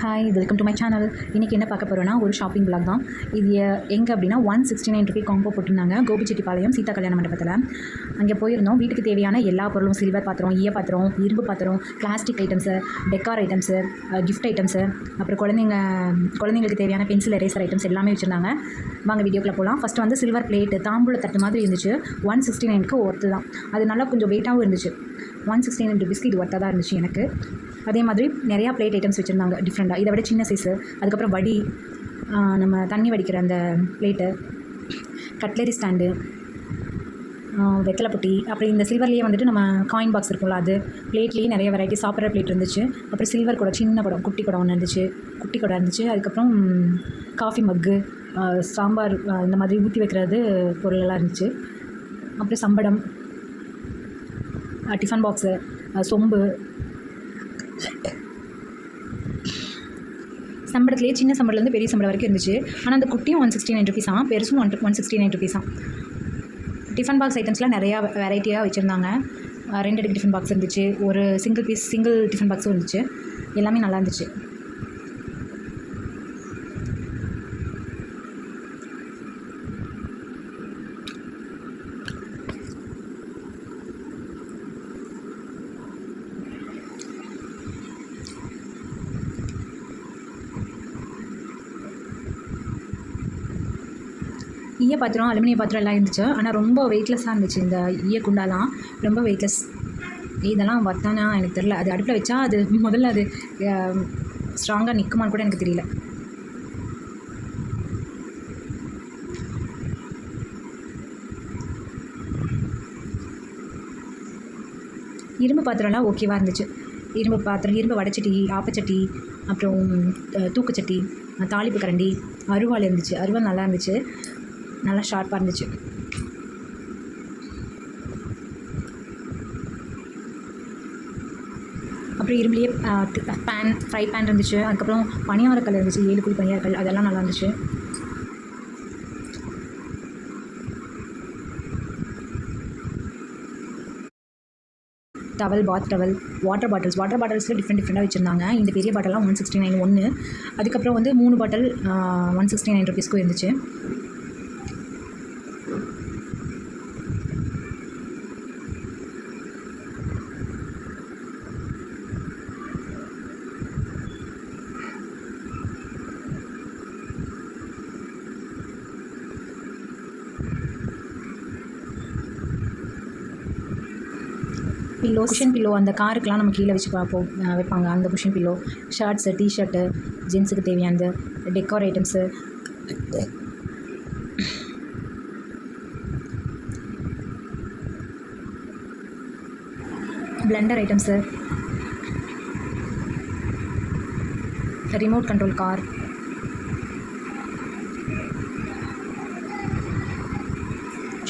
Hi, welcome to my channel. இன்றைக்கி என்ன பார்க்க போகிறோன்னா ஒரு ஷாப்பிங் பிளாக் தான். இது எங்கே அப்படின்னா 169 ரூபி காம்போ போட்டிருந்தாங்க கோபிச்செட்டிப்பாளையம் சீதா கல்யாண மண்டபத்தில். அங்கே போயிருந்தோம். வீட்டுக்கு தேவையான எல்லா பொருளும் சில்வர் பாத்திரம், ஈய பாத்திரம், இரும்பு பாத்திரம், plastic items, decor items, gift items, அப்புறம் குழந்தைங்களுக்கு தேவையான பென்சில் எரேசர் ஐட்டம்ஸ் எல்லாமே வச்சுருந்தாங்க. வாங்க வீடியோக்குள்ளே போகலாம். ஃபஸ்ட்டு வந்து சில்வர் பிளேட்டு தாம்பூல தட்டு மாதிரி இருந்துச்சு. 169க்கு ஒர்த்து தான். அது நல்லா கொஞ்சம் வெயிட்டாகவும் இருந்துச்சு. 169 ரூபீஸ்க்கு இது ஒர்த்தாக தான் இருந்துச்சு எனக்கு. அதே மாதிரி நிறையா பிளேட் ஐட்டம்ஸ் வச்சுருந்தாங்க டிஃப்ரெண்ட்டாக. இதை விட சின்ன சைஸு, அதுக்கப்புறம் வடி, நம்ம தண்ணி வடிக்கிற அந்த பிளேட்டு, கட்லரி ஸ்டாண்டு, வெத்தலை பொட்டி, அப்புறம் இந்த சில்வர்லேயே வந்துட்டு நம்ம காயின் பாக்ஸ் இருக்கும்ல, அது பிளேட்லேயே நிறைய வெரைட்டி சாப்பிட்ற பிளேட் இருந்துச்சு. அப்புறம் சில்வர் குடம், சின்ன குடம், குட்டி குடம் ஒன்று இருந்துச்சு, குட்டி குடம் இருந்துச்சு. அதுக்கப்புறம் காஃபி மக்கு, சாம்பார் இந்த மாதிரி ஊற்றி வைக்கிறது பொருளெல்லாம் இருந்துச்சு. அப்புறம் சம்படம், டிஃபன் பாக்ஸு, சொம்பு, சம்பளத்துலேயே சின்ன சம்பளத்துலேருந்து பெரிய சம்பளம் வரைக்கும் இருந்துச்சு. ஆனால் அந்த குட்டியும் 169 ரூபீஸாம், பெருசும் 169 ரூபீஸாம். டிஃபன் பாக்ஸ் ஐட்டம்ஸ்லாம் நிறையா வெரைட்டியாக வச்சுருந்தாங்க. 2 அடுக்கு டிஃபன் பாக்ஸ் இருந்துச்சு, ஒரு சிங்கிள் டிஃபன் பாக்ஸும் இருந்துச்சு. எல்லாமே நல்லா இருந்துச்சு. ஈய பாத்திரம், அலுமினிய பாத்திரம் எல்லாம் இருந்துச்சு. ஆனால் ரொம்ப வெயிட்லெஸ்ஸாக இருந்துச்சு. இந்த ஈய குண்டாலாம் ரொம்ப வெயிட்லெஸ். இதெல்லாம் வர்த்தானா எனக்கு தெரியல. அது அடுப்பில் வச்சா அது முதல்ல அது ஸ்ட்ராங்காக நிற்குமான்னு கூட எனக்கு தெரியல. இரும்பு பாத்திரம்லாம் ஓகேவாக இருந்துச்சு. இரும்பு பாத்திரம், இரும்பு வடைச்சட்டி, ஆப்பச்சட்டி, அப்புறம் தூக்குச்சட்டி, தாளிப்பு கரண்டி, அருவாள் இருந்துச்சு. அருவாள் நல்லா இருந்துச்சு, நல்லா ஷார்ப்பாக இருந்துச்சு. அப்புறம் இரும்புலேயே ஃப்ரை பேன் இருந்துச்சு. அதுக்கப்புறம் பனியாரக்கல் இருந்துச்சு, 7 குழி பனியாரக்கல், அதெல்லாம் நல்லா இருந்துச்சு. டவல், பாத் டவல், வாட்டர் பாட்டில்ஸில் டிஃப்ரெண்ட்டாக வச்சுருந்தாங்க. இந்த பெரிய பாட்டிலாம் 169 ஒன்று. அதுக்கப்புறம் வந்து 3 பாட்டில் 169 ரூபீஸ்க்கும் இருந்துச்சு. பில்லோ, குஷன் பில்லோ, அந்த காருக்கெலாம் நம்ம கீழே வச்சு வைப்பாங்க அந்த குஷன் பில்லோ, ஷர்ட்ஸு, டிஷர்ட்டு, ஜென்ஸுக்கு தேவையானது, decor items, Blender items, remote control car,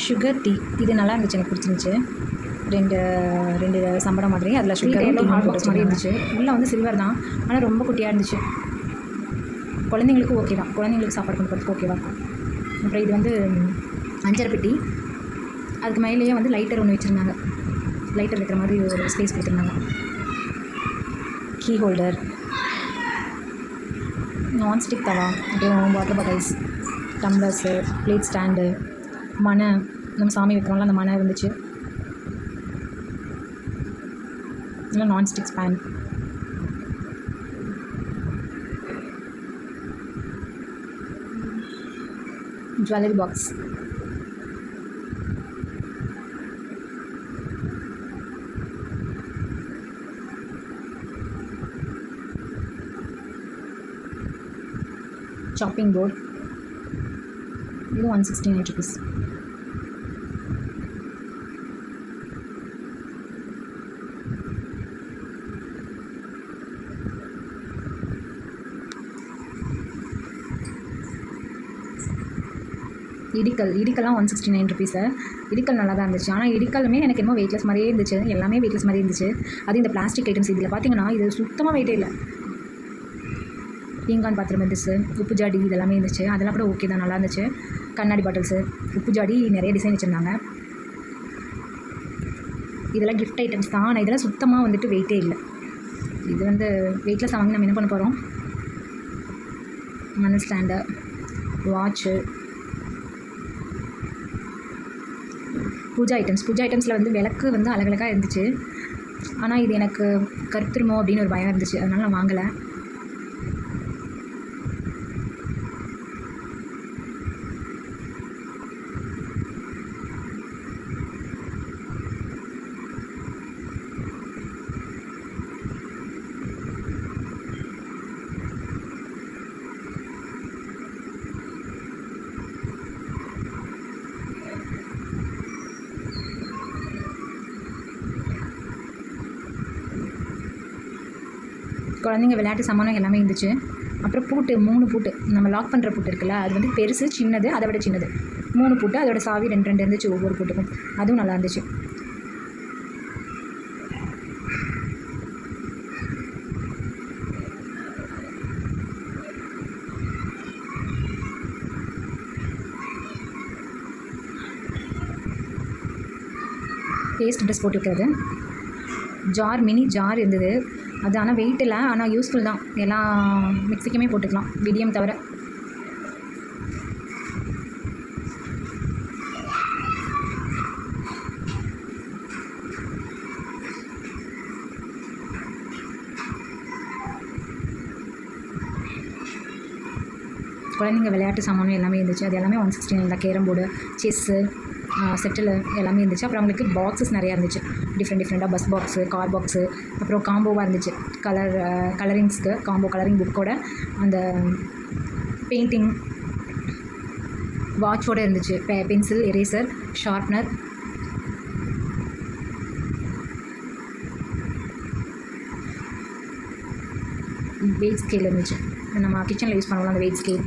sugar tea. இது நல்லா இருந்துச்சு, எனக்கு பிடிச்சிருந்துச்சு. ரெண்டு சம்பளம் மாதிரி, அதில் சுகர் ஹாட் பாக்ஸ் மாதிரி இருந்துச்சு. உள்ளே வந்து சில்வர் தான், ஆனால் ரொம்ப குட்டியாக இருந்துச்சு. குழந்தைங்களுக்கு ஓகே தான், குழந்தைங்களுக்கு சாப்பாடு கொண்டு போகிறதுக்கு ஓகேவா. அப்புறம் இது வந்து அஞ்சரை பெட்டி. அதுக்கு மேலேயே வந்து லைட்டர் ஒன்று வச்சுருந்தாங்க. லைட்டர் வைக்கிற மாதிரி ஒரு ஸ்பேஸ் கொடுத்துருந்தாங்க. கீ ஹோல்டர், நான்ஸ்டிக் தவா, அப்புறம் water bottles, tumblers, plate stand, மணை, நம்ம சாமி வைக்கிறோம்ல அந்த மணை இருந்துச்சு. இல்லை nonstick pan, jewellery box, chopping board. இது 169 ரூபீஸ். இடிக்கல்லாம் 169 ரூபீஸு. இடிக்கல் நல்லா தான் இருந்துச்சு. ஆனால் இடிக்கலுமே எனக்கு என்னமோ வெயிட்லெஸ் மாதிரியே இருந்துச்சு. எல்லாமே வெயிட்லெஸ் மாதிரி இருந்துச்சு. அது இந்த பிளாஸ்டிக் ஐட்டம்ஸ் இதில் பார்த்தீங்கன்னா இது சுத்தமாக வெயிட்டே இல்லை. பீங்கான் பாத்திரம் இருந்துச்சு, உப்பு ஜாடி இதெல்லாமே இருந்துச்சு. அதெல்லாம் கூட ஓகே தான், நல்லா இருந்துச்சு. கண்ணாடி பாட்டில்ஸு, உப்பு ஜாடி நிறைய டிசைன் வச்சுருந்தாங்க. இதெல்லாம் கிஃப்ட் ஐட்டம்ஸ் தான். ஆனால் இதெல்லாம் சுத்தமாக வந்துட்டு வெயிட்டே இல்லை. இது வந்து வெயிட்லெஸ் வாங்கி நம்ம என்ன பண்ண போகிறோம், மணல் ஸ்டாண்டு, வாட்ச்சு, பூஜா ஐட்டம்ஸில் வந்து விளக்கு வந்து அழகழகாக இருந்துச்சு. ஆனால் இது எனக்கு கருத்துருமோ அப்படின்னு ஒரு பயம் இருந்துச்சு, அதனால் நான் வாங்கலை. குழந்தைங்க விளையாட்டு சாமானம் எல்லாமே இருந்துச்சு. அப்புறம் பூட்டு 3 பூட்டு, நம்ம லாக் பண்ணுற பூட்டு இருக்குல்ல, அது வந்து பெருசு, சின்னது, அதை விட சின்னது 3 பூட்டு. அதோட சாவி 2 இருந்துச்சு ஒவ்வொரு பூட்டுக்கும். அதுவும் நல்லா இருந்துச்சு. பேஸ்ட் ட்ரெஸ் போட்டு வைக்கிறது ஜார், மினி ஜார் இருந்தது. அது ஆனால் வெயிட் இல்லை, ஆனால் யூஸ்ஃபுல் தான். எல்லா மிக்சிக்குமே போட்டுக்கலாம், விடியம் தவிர. குழந்தைங்க விளையாட்டு சாமானும் எல்லாமே இருந்துச்சு. அது எல்லாமே 169 தான். கேரம் போர்டு, செஸ்ஸு, செட்டில் எல்லாமே இருந்துச்சு. அப்புறம் அவங்களுக்கு பாக்ஸஸ் நிறையா இருந்துச்சு. டிஃப்ரெண்ட்டாக பஸ் பாக்ஸு, கார் பாக்ஸு, அப்புறம் காம்போவாக இருந்துச்சு. கலரிங்ஸ்க்கு காம்போ, கலரிங் புக்கோட அந்த பெயிண்டிங் வாட்சோடு இருந்துச்சு. Pencil, eraser, sharpener, wait scale இருந்துச்சு. நம்ம கிச்சனில் யூஸ் பண்ணுவோம் அந்த வெயிட் ஸ்கேல்.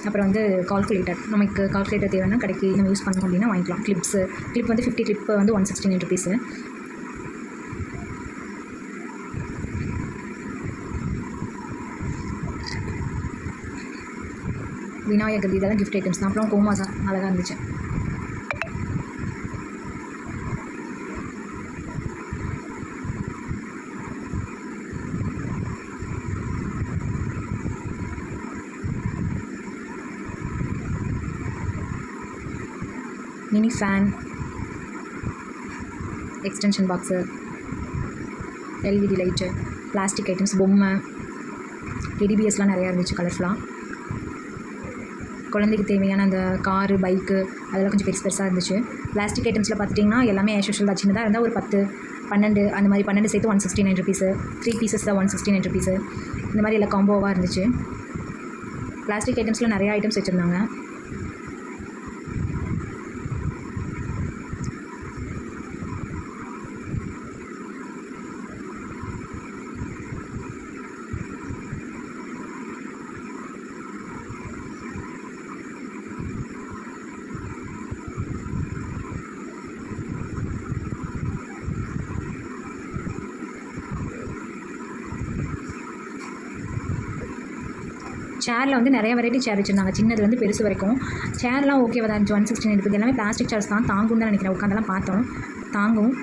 அப்புறம் வந்து கால்குலேட்டர், நமக்கு கால்குலேட்டர் தேவைன்னா கடைக்கு நம்ம யூஸ் பண்ணோம் அப்படின்னா வாங்கிக்கலாம். கிளிப் வந்து 50 கிளிப்பு வந்து 169 ருபீஸு. விநாயகர் இதெல்லாம் கிஃப்ட் ஐட்டம்ஸ் தான். அப்புறம் கோமாசா அழகாக இருந்துச்சு. Mini fan, extension box, LED light, plastic items, பொம்மை, டெடிபியர்ஸ்லாம் நிறையா இருந்துச்சு கலர்ஃபுல்லாக. குழந்தைக்கு தேவையான அந்த காரு, பைக்கு அதெல்லாம் கொஞ்சம் பெருசாக இருந்துச்சு. பிளாஸ்டிக் ஐட்டம்ஸில் பார்த்துட்டிங்கன்னா எல்லாமே ஆஷுவல் தான். சின்னதாக இருந்தால் ஒரு 10, 12 அந்த மாதிரி 12 சேர்த்து 169 ருபீஸு. 3 பீசஸ் தான் 169 ருபீஸு. இந்த மாதிரி எல்லாம் காம்போவாக இருந்துச்சு. பிளாஸ்டிக் ஐட்டம்ஸில் நிறையா ஐட்டம்ஸ் வச்சுருந்தாங்க. சேரில் வந்து நிறைய வெரைட்டி சேர் வச்சுருந்தாங்க, சின்னதுலேருந்து பெருசு வரைக்கும். சேர்லாம் ஓகேவா தான் இருந்துச்சு. 169 இருக்குது. எல்லாமே பிளாஸ்டிக் சேர்ஸ் தான், தாங்கும் தான் நினைக்கிறேன். உட்காந்தெல்லாம் பார்த்தோம், தாங்கும்.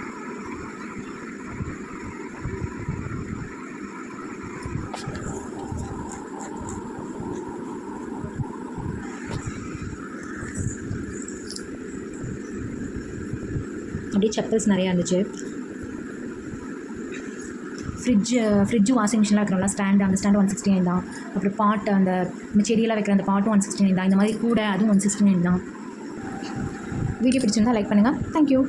அப்படியே செப்பல்ஸ் நிறையா இருந்துச்சு. ஃப்ரிட்ஜு வாஷிங் மிஷின்லாம் வைக்கிறோம்ல ஸ்டாண்டு, அந்த ஸ்டாண்டு 169 தான். அப்புறம் பாட்டு, அந்த செடியெல்லாம் வைக்கிற அந்த பாட்டும் 169 தான். இந்த மாதிரி கூட அதுவும் 169 தான். வீடியோ பிடிச்சிருந்தால் லைக் பண்ணுங்கள். தேங்க்யூ.